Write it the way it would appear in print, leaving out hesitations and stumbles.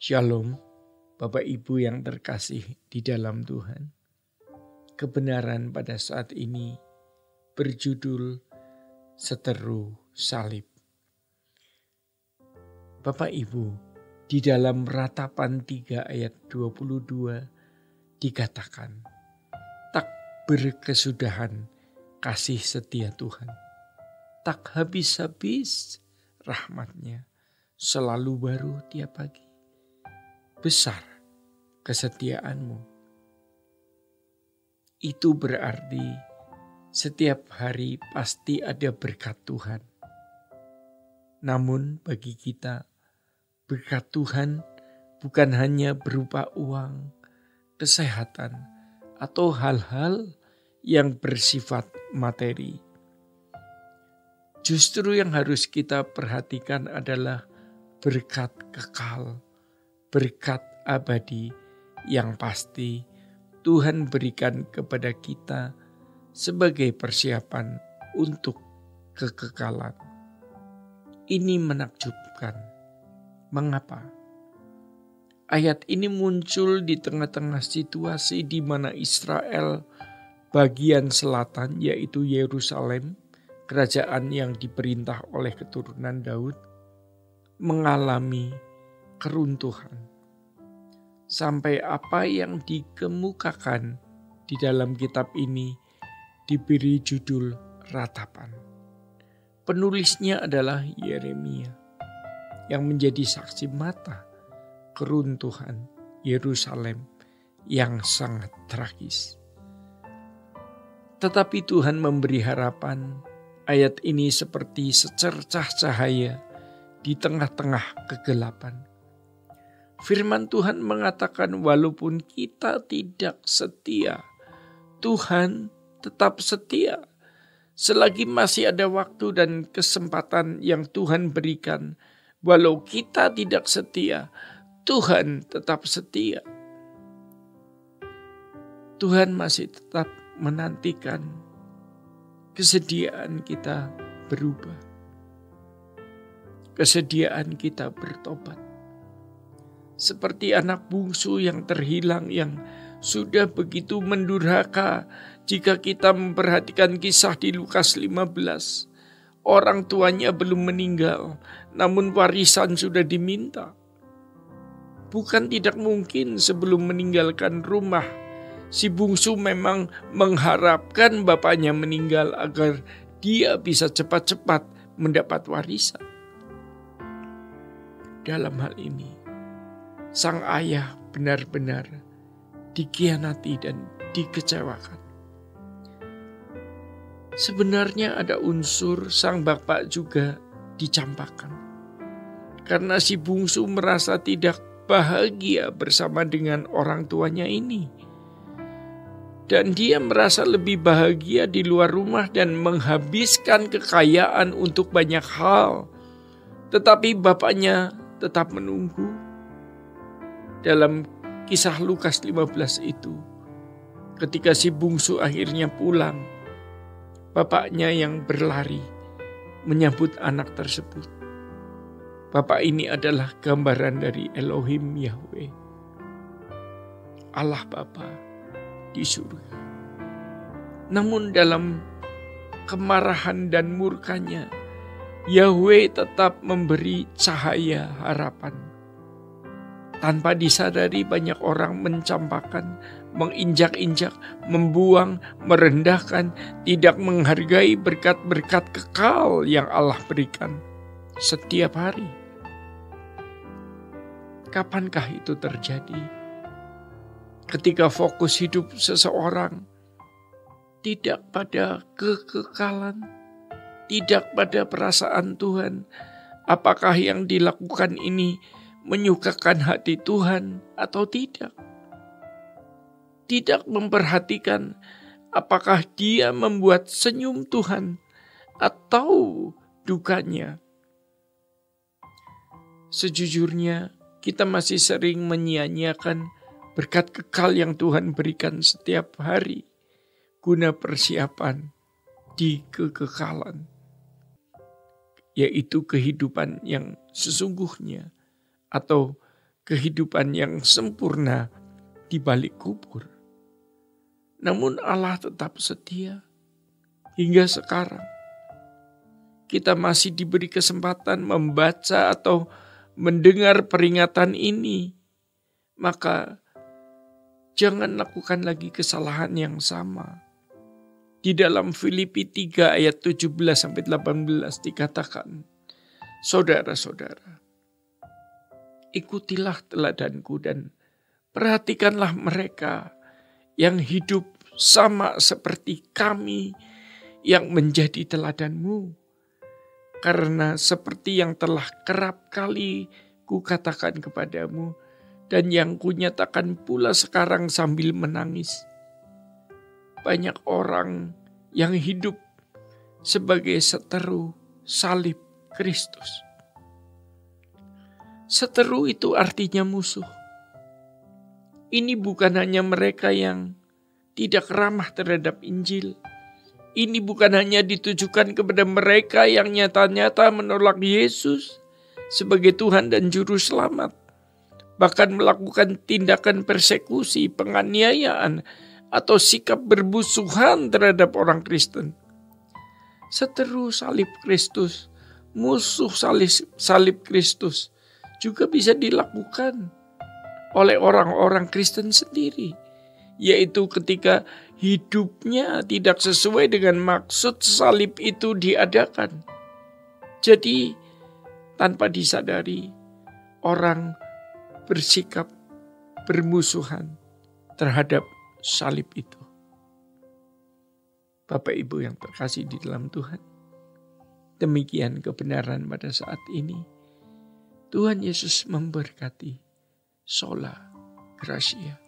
Shalom, Bapak Ibu yang terkasih di dalam Tuhan. Kebenaran pada saat ini berjudul Seteru Salib. Bapak Ibu, di dalam Ratapan 3 ayat 22 dikatakan, tak berkesudahan kasih setia Tuhan, tak habis-habis rahmat-Nya, selalu baru tiap pagi. Besar kesetiaan-Mu. Itu berarti setiap hari pasti ada berkat Tuhan. Namun bagi kita, berkat Tuhan bukan hanya berupa uang, kesehatan, atau hal-hal yang bersifat materi. Justru yang harus kita perhatikan adalah berkat kekal, berkat abadi yang pasti Tuhan berikan kepada kita sebagai persiapan untuk kekekalan. Ini menakjubkan. Mengapa? Ayat ini muncul di tengah-tengah situasi di mana Israel bagian selatan, yaitu Yerusalem, kerajaan yang diperintah oleh keturunan Daud, mengalami keruntuhan. Sampai apa yang dikemukakan di dalam kitab ini diberi judul Ratapan. Penulisnya adalah Yeremia yang menjadi saksi mata keruntuhan Yerusalem yang sangat tragis. Tetapi Tuhan memberi harapan. Ayat ini seperti secercah cahaya di tengah-tengah kegelapan. Firman Tuhan mengatakan walaupun kita tidak setia, Tuhan tetap setia. Selagi masih ada waktu dan kesempatan yang Tuhan berikan, walau kita tidak setia, Tuhan tetap setia. Tuhan masih tetap menantikan kesediaan kita berubah. Kesediaan kita bertobat. Seperti anak bungsu yang terhilang yang sudah begitu mendurhaka jika kita memperhatikan kisah di Lukas 15. Orang tuanya belum meninggal, namun warisan sudah diminta. Bukan tidak mungkin sebelum meninggalkan rumah, si bungsu memang mengharapkan bapaknya meninggal agar dia bisa cepat-cepat mendapat warisan. Dalam hal ini, sang ayah benar-benar dikhianati dan dikecewakan. Sebenarnya ada unsur sang bapak juga dicampakkan. Karena si bungsu merasa tidak bahagia bersama dengan orang tuanya ini. Dan dia merasa lebih bahagia di luar rumah dan menghabiskan kekayaan untuk banyak hal. Tetapi bapaknya tetap menunggu. Dalam kisah Lukas 15 itu, ketika si bungsu akhirnya pulang, bapaknya yang berlari menyambut anak tersebut. Bapak ini adalah gambaran dari Elohim Yahweh, Allah Bapa di surga. Namun dalam kemarahan dan murkanya, Yahweh tetap memberi cahaya harapan. Tanpa disadari banyak orang mencampakkan, menginjak-injak, membuang, merendahkan, tidak menghargai berkat-berkat kekal yang Allah berikan setiap hari. Kapankah itu terjadi? Ketika fokus hidup seseorang tidak pada kekekalan, tidak pada perasaan Tuhan, apakah yang dilakukan ini menyukakan hati Tuhan atau tidak? Tidak memperhatikan apakah dia membuat senyum Tuhan atau dukanya. Sejujurnya kita masih sering menyia-nyiakan berkat kekal yang Tuhan berikan setiap hari guna persiapan di kekekalan, yaitu kehidupan yang sesungguhnya atau kehidupan yang sempurna di balik kubur. Namun Allah tetap setia hingga sekarang. Kita masih diberi kesempatan membaca atau mendengar peringatan ini. Maka jangan lakukan lagi kesalahan yang sama. Di dalam Filipi 3 ayat 17-18 dikatakan, saudara-saudara, ikutilah teladanku dan perhatikanlah mereka yang hidup sama seperti kami yang menjadi teladanmu. Karena seperti yang telah kerap kali kukatakan kepadamu dan yang kunyatakan pula sekarang sambil menangis. Banyak orang yang hidup sebagai seteru salib Kristus. Seteru itu artinya musuh. Ini bukan hanya mereka yang tidak ramah terhadap Injil. Ini bukan hanya ditujukan kepada mereka yang nyata-nyata menolak Yesus sebagai Tuhan dan Juru Selamat. Bahkan melakukan tindakan persekusi, penganiayaan, atau sikap bermusuhan terhadap orang Kristen. Seteru salib Kristus, musuh salib Kristus juga bisa dilakukan oleh orang-orang Kristen sendiri. Yaitu ketika hidupnya tidak sesuai dengan maksud salib itu diadakan. Jadi tanpa disadari orang bersikap bermusuhan terhadap salib itu. Bapak Ibu yang terkasih di dalam Tuhan, demikian kebenaran pada saat ini. Tuhan Yesus memberkati. Sola Gracia.